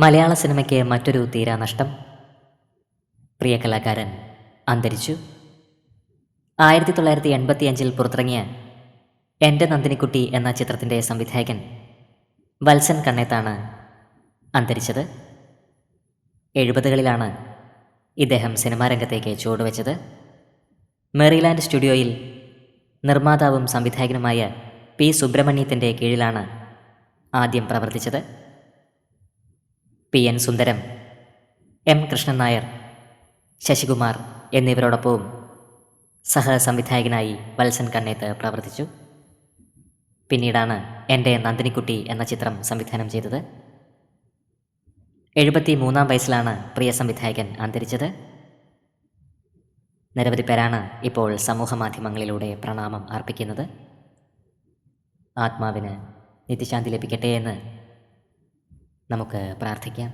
മലയാള സിനിമയ്ക്ക് മറ്റൊരു തീരാനഷ്ടം. പ്രിയ കലാകാരൻ അന്തരിച്ചു. 1985 പുറത്തിറങ്ങിയ എൻ്റെ നന്ദിനിക്കുട്ടി എന്ന ചിത്രത്തിൻ്റെ സംവിധായകൻ വത്സൻ കണ്ണേത്താണ് അന്തരിച്ചത്. 70കളിലാണ് ഇദ്ദേഹം സിനിമാ രംഗത്തേക്ക് ചുവടുവെച്ചത്. മേറിലാൻഡ് സ്റ്റുഡിയോയിൽ നിർമ്മാതാവും സംവിധായകനുമായ പി സുബ്രഹ്മണ്യത്തിൻ്റെ കീഴിലാണ് ആദ്യം പ്രവർത്തിച്ചത്. പി എൻ സുന്ദരം, എം കൃഷ്ണൻ നായർ, ശശികുമാർ എന്നിവരോടൊപ്പവും സഹസംവിധായകനായി വത്സൻ കണ്ണേത്ത് പ്രവർത്തിച്ചു. പിന്നീടാണ് എൻ്റെ നന്ദിനിക്കുട്ടി എന്ന ചിത്രം സംവിധാനം ചെയ്തത്. 73 വയസ്സിലാണ് പ്രിയ സംവിധായകൻ അന്തരിച്ചത്. നിരവധി പേരാണ് ഇപ്പോൾ സമൂഹ മാധ്യമങ്ങളിലൂടെ പ്രണാമം അർപ്പിക്കുന്നത്. ആത്മാവിന് നിത്യശാന്തി ലഭിക്കട്ടെ എന്ന് നമുക്ക് പ്രാർത്ഥിക്കാം.